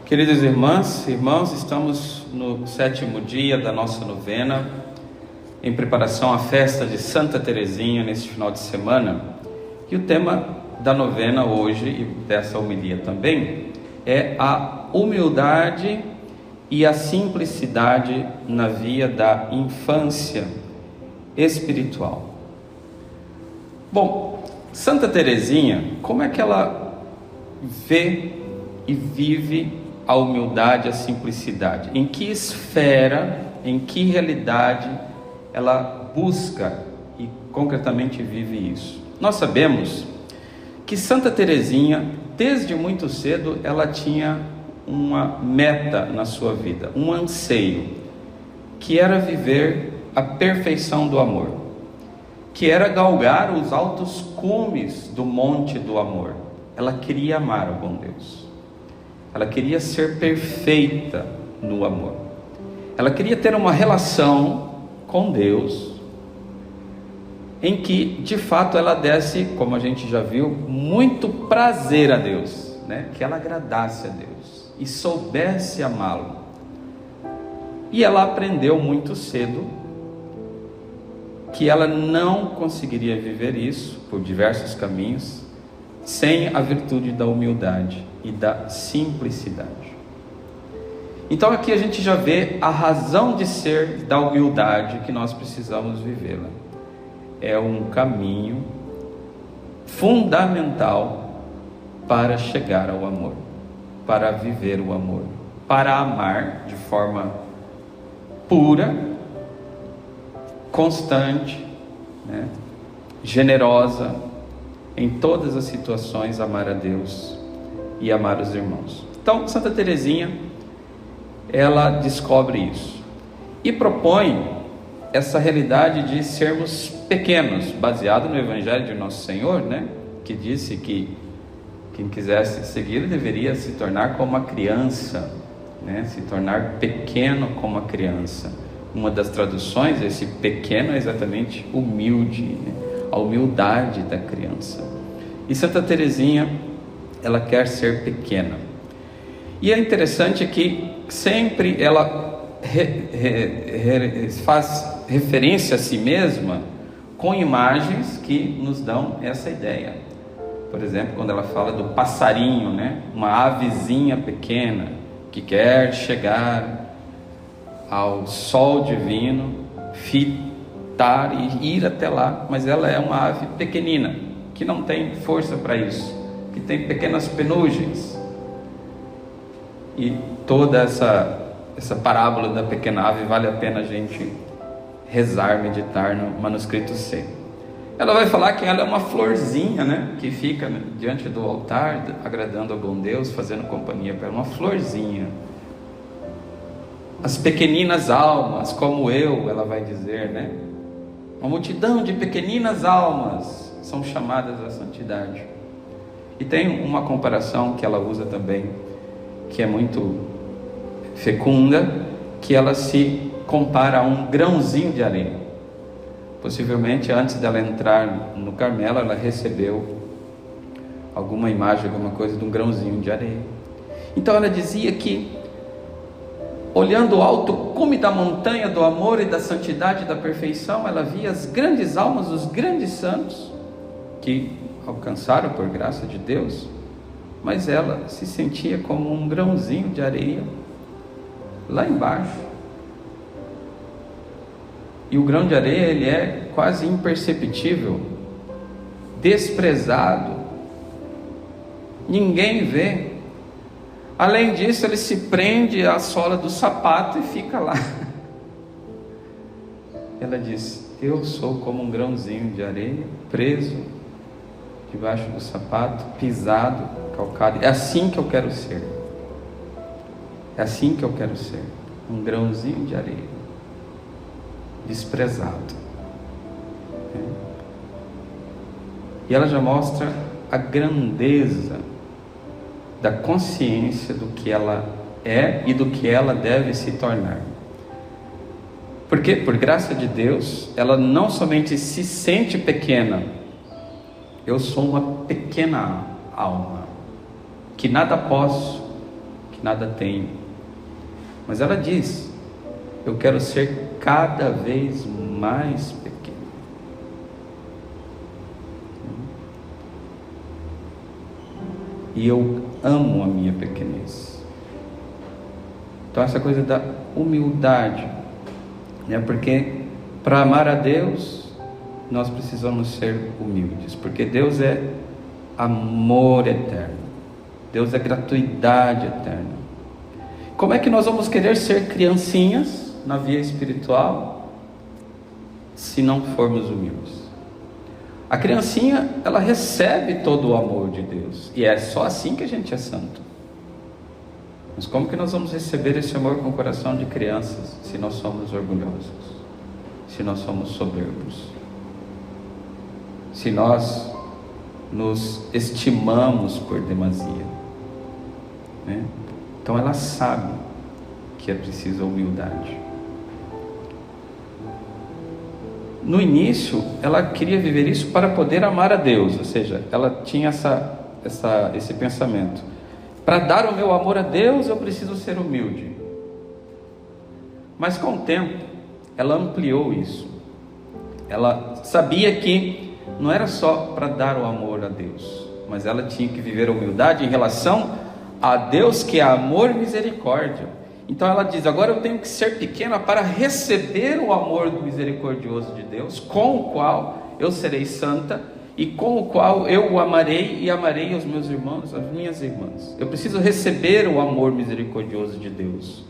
Queridas irmãs, irmãos, estamos no 7º dia da nossa novena, em preparação à festa de Santa Teresinha neste final de semana. E o tema da novena hoje, e dessa homilia também, é a humildade e a simplicidade na via da infância espiritual. Bom, Santa Teresinha, como é que ela vê e vive a humildade, a simplicidade? Em que esfera, em que realidade ela busca e concretamente vive isso? Nós sabemos que Santa Teresinha, desde muito cedo, ela tinha uma meta na sua vida, um anseio, que era viver a perfeição do amor, que era galgar os altos cumes do monte do amor. Ela queria amar o bom Deus. Ela queria ser perfeita no amor. Ela queria ter uma relação com Deus em que, de fato, ela desse, como a gente já viu, muito prazer a Deus, né? Que ela agradasse a Deus e soubesse amá-lo. E ela aprendeu muito cedo que ela não conseguiria viver isso por diversos caminhos sem a virtude da humildade e da simplicidade. Então aqui a gente já vê a razão de ser da humildade que nós precisamos vivê-la. É um caminho fundamental para chegar ao amor, para viver o amor, para amar de forma pura, constante, né? Generosa, em todas as situações, amar a Deus e amar os irmãos. Então, Santa Teresinha, ela descobre isso e propõe essa realidade de sermos pequenos, baseado no Evangelho de Nosso Senhor, né? Que disse que quem quisesse seguir deveria se tornar como uma criança, né? Se tornar pequeno como uma criança. Uma das traduções, esse pequeno é exatamente humilde, né? A humildade da criança. E Santa Teresinha, ela quer ser pequena. E é interessante que sempre ela faz referência a si mesma com imagens que nos dão essa ideia. Por exemplo, quando ela fala do passarinho, né? Uma avezinha pequena que quer chegar ao sol divino, e ir até lá, mas ela é uma ave pequenina, que não tem força para isso, que tem pequenas penugens. E toda essa parábola da pequena ave vale a pena a gente rezar, meditar no manuscrito C. Ela vai falar que ela é uma florzinha, né, que fica diante do altar, agradando ao bom Deus, fazendo companhia para ela, uma florzinha. As pequeninas almas, como eu, ela vai dizer, né? Uma multidão de pequeninas almas são chamadas à santidade. E tem uma comparação que ela usa também, que é muito fecunda, que ela se compara a um grãozinho de areia. Possivelmente antes dela entrar no Carmelo, ela recebeu alguma imagem, alguma coisa de um grãozinho de areia. Então ela dizia que, olhando o alto cume da montanha do amor e da santidade e da perfeição, ela via as grandes almas, os grandes santos, que alcançaram por graça de Deus, mas ela se sentia como um grãozinho de areia, lá embaixo. E o grão de areia, ele é quase imperceptível, desprezado, ninguém vê. Além disso, ele se prende à sola do sapato e fica lá. Ela diz: eu sou como um grãozinho de areia, preso debaixo do sapato, pisado, calcado. É assim que eu quero ser. É assim que eu quero ser. Um grãozinho de areia, desprezado. E ela já mostra a grandeza da consciência do que ela é e do que ela deve se tornar. Porque, por graça de Deus, ela não somente se sente pequena. Eu sou uma pequena alma, que nada posso, que nada tenho. Mas ela diz: eu quero ser cada vez mais pequeno. E eu amo a minha pequenez. Então essa coisa da humildade, né? Porque para amar a Deus, nós precisamos ser humildes, porque Deus é amor eterno, Deus é gratuidade eterna. Como é que nós vamos querer ser criancinhas na via espiritual se não formos humildes? A criancinha, ela recebe todo o amor de Deus, e é só assim que a gente é santo. Mas como que nós vamos receber esse amor com o coração de crianças se nós somos orgulhosos, se nós somos soberbos, se nós nos estimamos por demasia, né? Então ela sabe que é preciso humildade. No início, ela queria viver isso para poder amar a Deus, ou seja, ela tinha esse pensamento: para dar o meu amor a Deus, eu preciso ser humilde. Mas com o tempo, ela ampliou isso. Ela sabia que não era só para dar o amor a Deus, mas ela tinha que viver a humildade em relação a Deus, que é amor e misericórdia. Então ela diz: agora eu tenho que ser pequena para receber o amor misericordioso de Deus, com o qual eu serei santa, e com o qual eu o amarei e amarei os meus irmãos, as minhas irmãs. Eu preciso receber o amor misericordioso de Deus,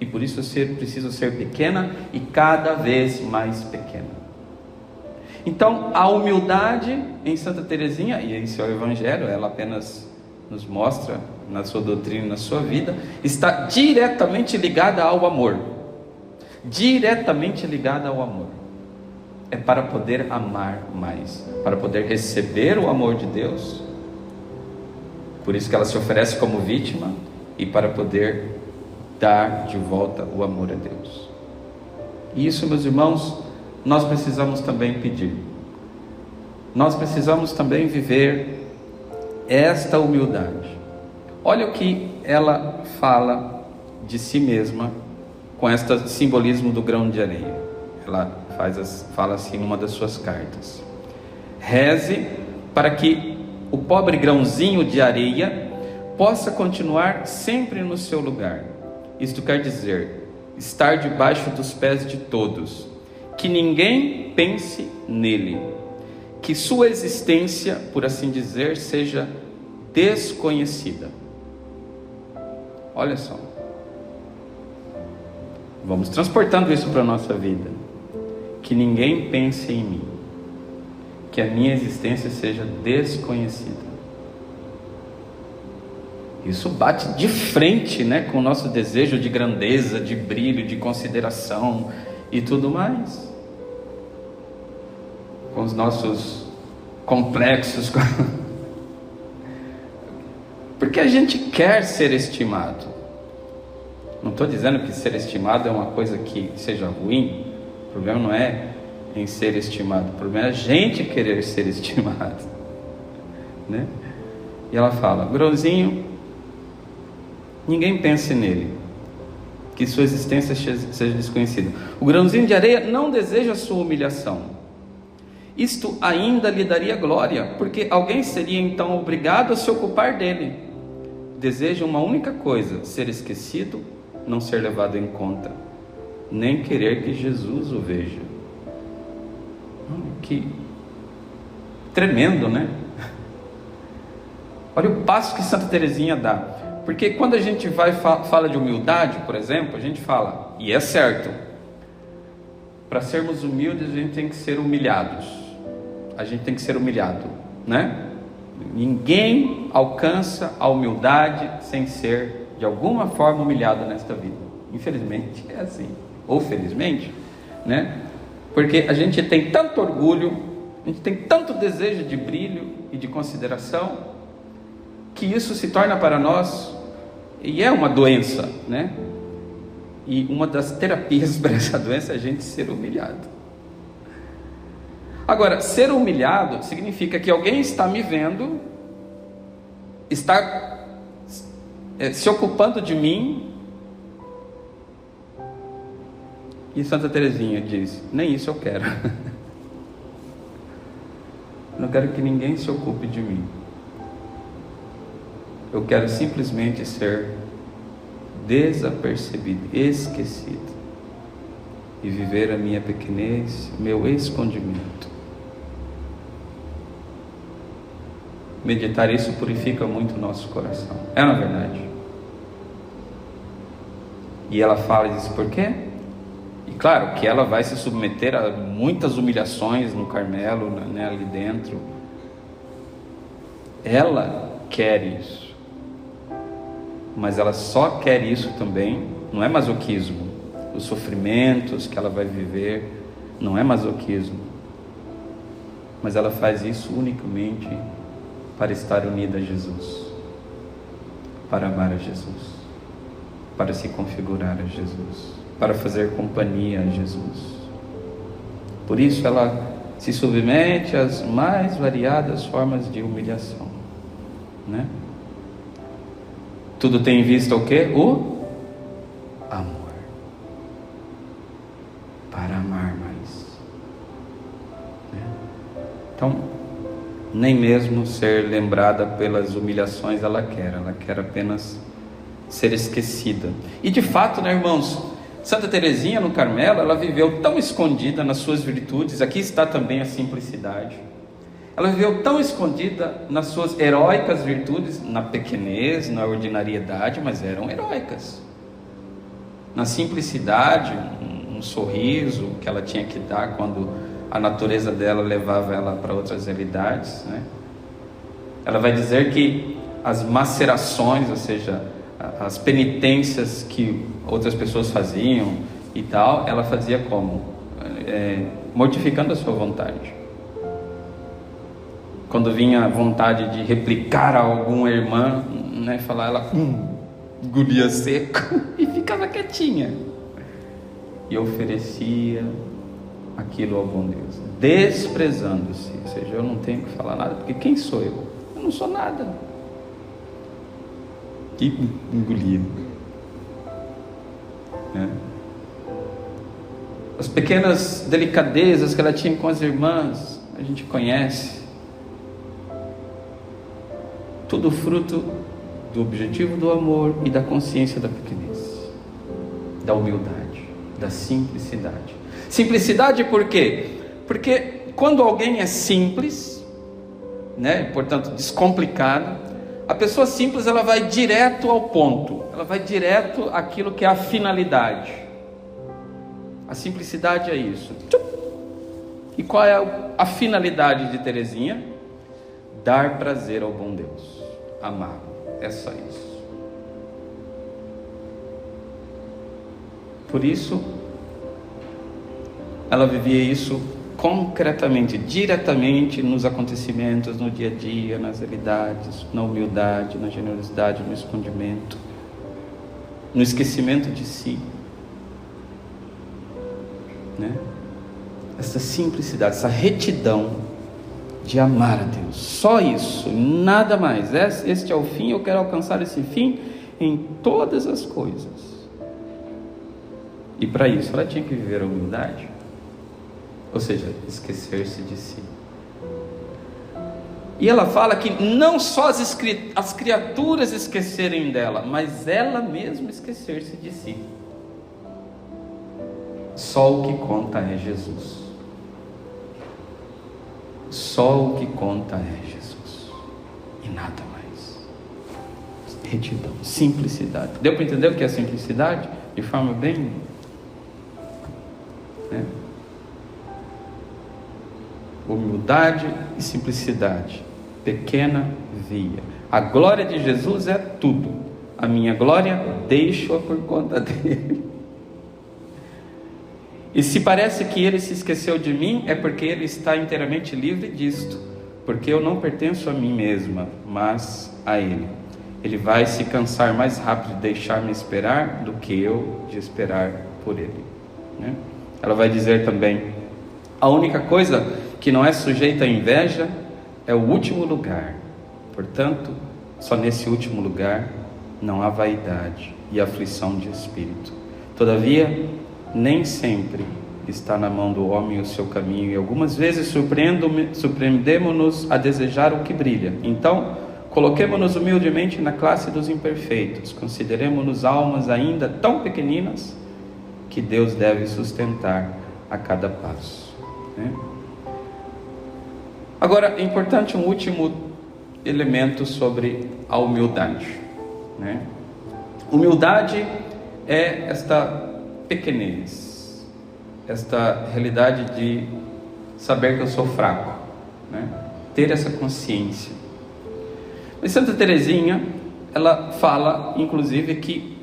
e por isso eu preciso ser pequena e cada vez mais pequena. Então a humildade em Santa Teresinha, e esse é o Evangelho, ela apenas nos mostra na sua doutrina, na sua vida, está diretamente ligada ao amor. Diretamente ligada ao amor. É para poder amar mais, para poder receber o amor de Deus. Por isso que ela se oferece como vítima, e para poder dar de volta o amor a Deus. E isso, meus irmãos, nós precisamos também pedir. Nós precisamos também viver esta humildade. Olha o que ela fala de si mesma com este simbolismo do grão de areia. Ela fala assim em uma das suas cartas: reze para que o pobre grãozinho de areia possa continuar sempre no seu lugar. Isto quer dizer, estar debaixo dos pés de todos, que ninguém pense nele, que sua existência, por assim dizer, seja desconhecida. Olha só, vamos transportando isso para a nossa vida. Que ninguém pense em mim, que a minha existência seja desconhecida. Isso bate de frente, né, com o nosso desejo de grandeza, de brilho, de consideração e tudo mais, com os nossos complexos, porque a gente quer ser estimado. Não estou dizendo que ser estimado é uma coisa que seja ruim. O problema não é em ser estimado, o problema é a gente querer ser estimado, né? E ela fala: grãozinho, ninguém pense nele, que sua existência seja desconhecida. O grãozinho de areia não deseja a sua humilhação. Isto ainda lhe daria glória, porque alguém seria então obrigado a se ocupar dele. Deseja uma única coisa: ser esquecido, não ser levado em conta, nem querer que Jesus o veja. Que tremendo, né? Olha o passo que Santa Teresinha dá. Porque quando a gente fala de humildade, por exemplo, a gente fala, e é certo, para sermos humildes a gente tem que ser humilhados. A gente tem que ser humilhado, né? Ninguém alcança a humildade sem ser de alguma forma humilhado nesta vida. Infelizmente é assim, ou felizmente, né? Porque a gente tem tanto orgulho, a gente tem tanto desejo de brilho e de consideração, que isso se torna para nós, e é uma doença, né? E uma das terapias para essa doença é a gente ser humilhado. Agora, ser humilhado significa que alguém está me vendo, está se ocupando de mim. E Santa Teresinha diz: nem isso eu quero. Não quero que ninguém se ocupe de mim. Eu quero simplesmente ser desapercebido, esquecido, e viver a minha pequenez, meu escondimento. Meditar isso purifica muito o nosso coração. É na verdade. E ela fala isso por quê? E claro que ela vai se submeter a muitas humilhações no Carmelo, né, ali dentro. Ela quer isso. Mas ela só quer isso também, não é masoquismo. Os sofrimentos que ela vai viver não é masoquismo. Mas ela faz isso unicamente para estar unida a Jesus, para amar a Jesus, para se configurar a Jesus, para fazer companhia a Jesus. Por isso ela se submete às mais variadas formas de humilhação, né? Tudo tem em vista o quê? O amor. Para amar mais, né? Então, nem mesmo ser lembrada pelas humilhações ela quer apenas ser esquecida. E de fato, né, irmãos, Santa Teresinha no Carmelo, ela viveu tão escondida nas suas virtudes. Aqui está também a simplicidade. Ela viveu tão escondida nas suas heróicas virtudes, na pequenez, na ordinariedade, mas eram heróicas. Na simplicidade, um sorriso que ela tinha que dar quando a natureza dela levava ela para outras realidades, né? Ela vai dizer que as macerações, ou seja, as penitências que outras pessoas faziam e tal, ela fazia como? Mortificando a sua vontade. Quando vinha a vontade de replicar a alguma irmã, né, falar, ela engolia seco e ficava quietinha. E oferecia aquilo ao bom Deus, desprezando-se. Ou seja, eu não tenho que falar nada, porque quem sou eu? Eu não sou nada. E engolia, né? As pequenas delicadezas que ela tinha com as irmãs, a gente conhece. Tudo fruto do objetivo do amor e da consciência da pequenez, da humildade, da simplicidade. Simplicidade por quê? Porque quando alguém é simples, né, portanto descomplicado, a pessoa simples, ela vai direto ao ponto, ela vai direto àquilo que é a finalidade. A simplicidade é isso. E qual é a finalidade de Teresinha? Dar prazer ao bom Deus, amá-lo. É só isso. Por isso, ela vivia isso concretamente, diretamente nos acontecimentos, no dia a dia, nas realidades, na humildade, na generosidade, no escondimento, no esquecimento de si, né? Essa simplicidade, essa retidão de amar a Deus, só isso, nada mais. Este é o fim, eu quero alcançar esse fim em todas as coisas. E para isso ela tinha que viver a humildade, ou seja, esquecer-se de si. E ela fala que não só as criaturas esquecerem dela, mas ela mesma esquecer-se de si. Só o que conta é Jesus. Só o que conta é Jesus e nada mais. Retidão, simplicidade. Deu para entender o que é simplicidade? De forma bem, né? Humildade e simplicidade, pequena via. A glória de Jesus é tudo. A minha glória deixo-a por conta dele. E se parece que ele se esqueceu de mim, é porque ele está inteiramente livre disto, porque eu não pertenço a mim mesma, mas a ele. Ele vai se cansar mais rápido de deixar-me esperar do que eu de esperar por ele, né? Ela vai dizer também: a única coisa que não é sujeita à inveja é o último lugar. Portanto, só nesse último lugar não há vaidade e aflição de espírito. Todavia, nem sempre está na mão do homem o seu caminho, e algumas vezes surpreendemos-nos a desejar o que brilha. Então, coloquemo-nos humildemente na classe dos imperfeitos, consideremo-nos almas ainda tão pequeninas que Deus deve sustentar a cada passo, né? Agora, é importante um último elemento sobre a humildade, né? Humildade é esta pequenez, esta realidade de saber que eu sou fraco, né? Ter essa consciência. Mas Santa Teresinha, ela fala, inclusive, que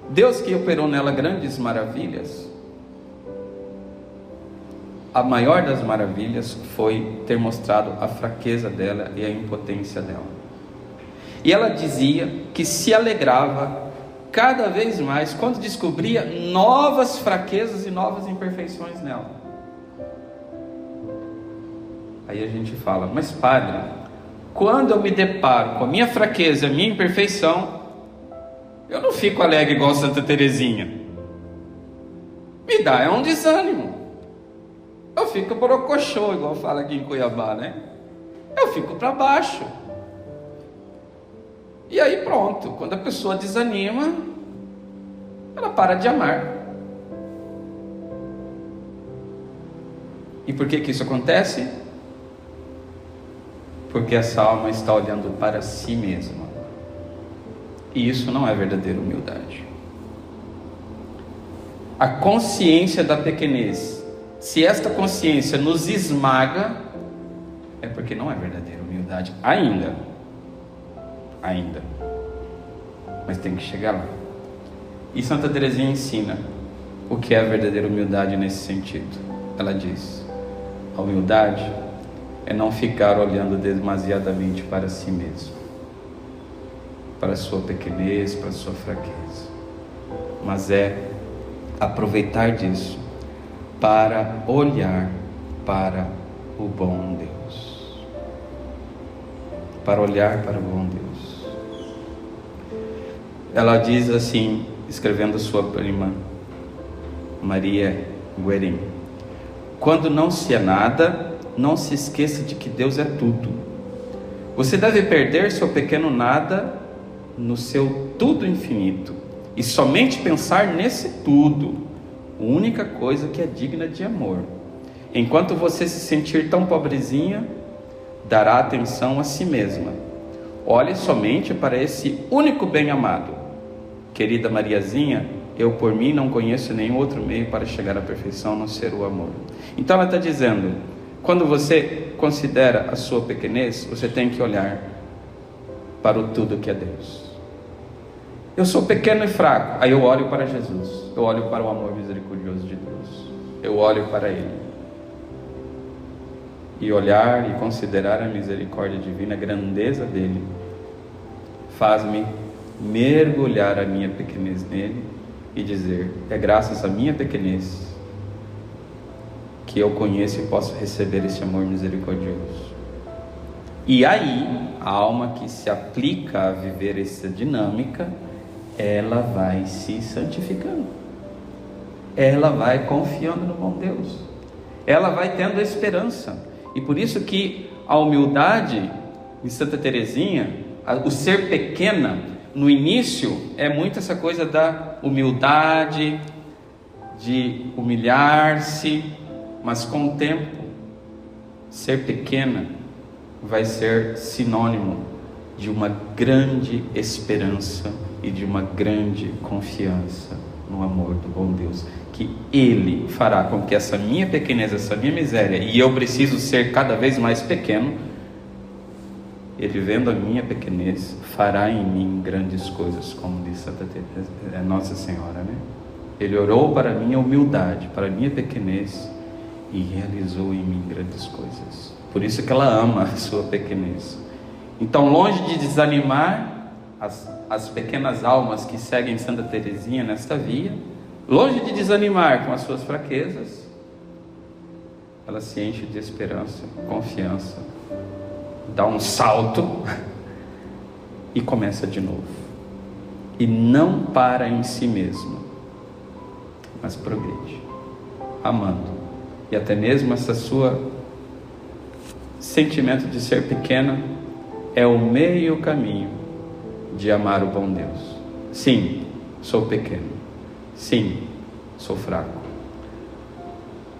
Deus que operou nela grandes maravilhas, a maior das maravilhas foi ter mostrado a fraqueza dela e a impotência dela. E ela dizia que se alegrava cada vez mais quando descobria novas fraquezas e novas imperfeições nela. Aí a gente fala, mas padre, quando eu me deparo com a minha fraqueza, a minha imperfeição, eu não fico alegre igual Santa Teresinha. Me dá um desânimo. Eu fico borocochô, igual fala aqui em Cuiabá, né? Eu fico para baixo. E aí pronto, quando a pessoa desanima, ela para de amar. E por que isso acontece? Porque essa alma está olhando para si mesma. E isso não é verdadeira humildade. A consciência da pequenez, se esta consciência nos esmaga, é porque não é verdadeira humildade ainda. Mas tem que chegar lá. E Santa Teresinha ensina o que é a verdadeira humildade nesse sentido. Ela diz: a humildade é não ficar olhando demasiadamente para si mesmo, para a sua pequenez, para a sua fraqueza, mas é aproveitar disso para olhar para o bom Deus, para olhar para o bom Deus. Ela diz assim, escrevendo sua prima Maria Guerin: quando não se é nada, não se esqueça de que Deus é tudo. Você deve perder seu pequeno nada no seu tudo infinito, e somente pensar nesse tudo, a única coisa que é digna de amor. Enquanto você se sentir tão pobrezinha, dará atenção a si mesma. Olhe somente para esse único bem amado. Querida Mariazinha, eu por mim não conheço nenhum outro meio para chegar à perfeição a não ser o amor. Então ela está dizendo, quando você considera a sua pequenez, você tem que olhar para o tudo que é Deus. Eu sou pequeno e fraco, aí eu olho para Jesus, eu olho para o amor misericordioso de Deus, eu olho para Ele. E olhar e considerar a misericórdia divina, a grandeza dele, faz-me mergulhar a minha pequenez nele e dizer: é graças à minha pequenez que eu conheço e posso receber esse amor misericordioso. E aí, a alma que se aplica a viver essa dinâmica, ela vai se santificando, ela vai confiando no bom Deus, ela vai tendo esperança. E por isso que a humildade em Santa Teresinha, o ser pequena, no início é muito essa coisa da humildade, de humilhar-se, mas com o tempo, ser pequena vai ser sinônimo de uma grande esperança e de uma grande confiança no amor do bom Deus, que Ele fará com que essa minha pequenez, essa minha miséria, e eu preciso ser cada vez mais pequeno, Ele, vendo a minha pequenez, fará em mim grandes coisas, como diz Nossa Senhora, né? Ele orou para a minha humildade, para a minha pequenez, e realizou em mim grandes coisas. Por isso que ela ama a sua pequenez. Então, longe de desanimar as pequenas almas que seguem Santa Teresinha nesta via, longe de desanimar com as suas fraquezas, ela se enche de esperança, confiança, dá um salto e começa de novo. E não para em si mesmo, mas progride, amando. E até mesmo essa sua sentimento de ser pequena é o meio caminho de amar o bom Deus. Sim, sou pequeno. Sim, sou fraco.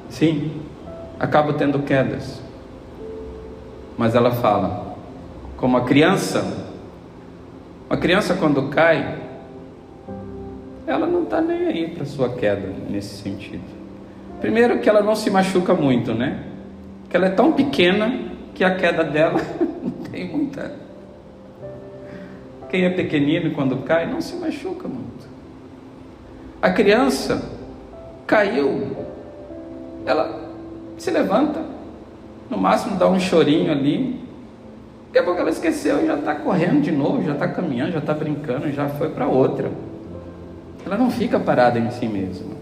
Sim, acabo tendo quedas. Mas ela fala, como a criança quando cai, ela não está nem aí para a sua queda nesse sentido. Primeiro que ela não se machuca muito, né? Que ela é tão pequena que a queda dela não tem muita. Quem é pequenino quando cai não se machuca muito. A criança caiu, ela se levanta, no máximo dá um chorinho ali, daqui a pouco ela esqueceu e já está correndo de novo, já está caminhando, já está brincando, já foi para outra. Ela não fica parada em si mesma.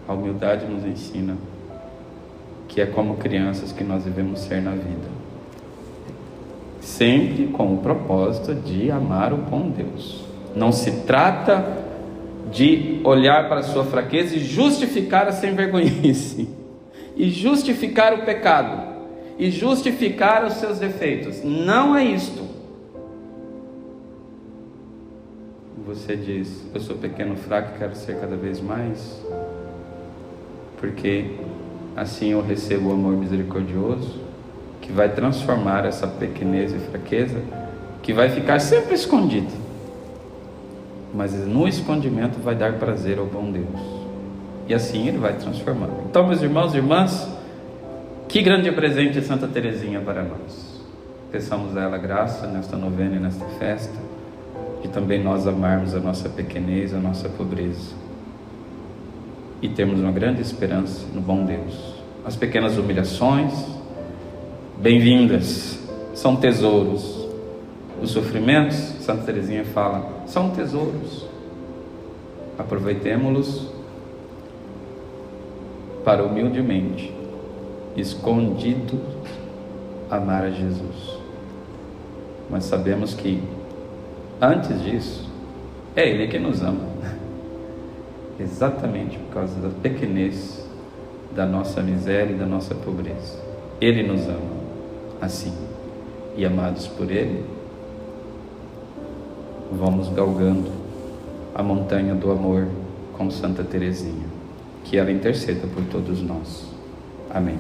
A humildade nos ensina que é como crianças que nós devemos ser na vida, sempre com o propósito de amar o bom Deus. Não se trata de olhar para a sua fraqueza e justificar a sem vergonhice, e justificar o pecado, e justificar os seus defeitos. Não é isto. Você diz, eu sou pequeno, fraco e quero ser cada vez mais, porque assim eu recebo o amor misericordioso, que vai transformar essa pequenez e fraqueza, que vai ficar sempre escondida, mas no escondimento vai dar prazer ao bom Deus, e assim Ele vai transformando. Então, meus irmãos e irmãs, que grande presente Santa Teresinha para nós. Peçamos a ela graça nesta novena e nesta festa, de também nós amarmos a nossa pequenez, a nossa pobreza, e termos uma grande esperança no bom Deus. As pequenas humilhações, bem-vindas, são tesouros. Os sofrimentos, Santa Teresinha fala, são tesouros. Aproveitemo-los para humildemente, escondidos, amar a Jesus. Mas sabemos que antes disso, é Ele que nos ama, exatamente por causa da pequenez, da nossa miséria e da nossa pobreza. Ele nos ama assim, e amados por Ele, vamos galgando a montanha do amor com Santa Teresinha. Que ela interceda por todos nós. Amém.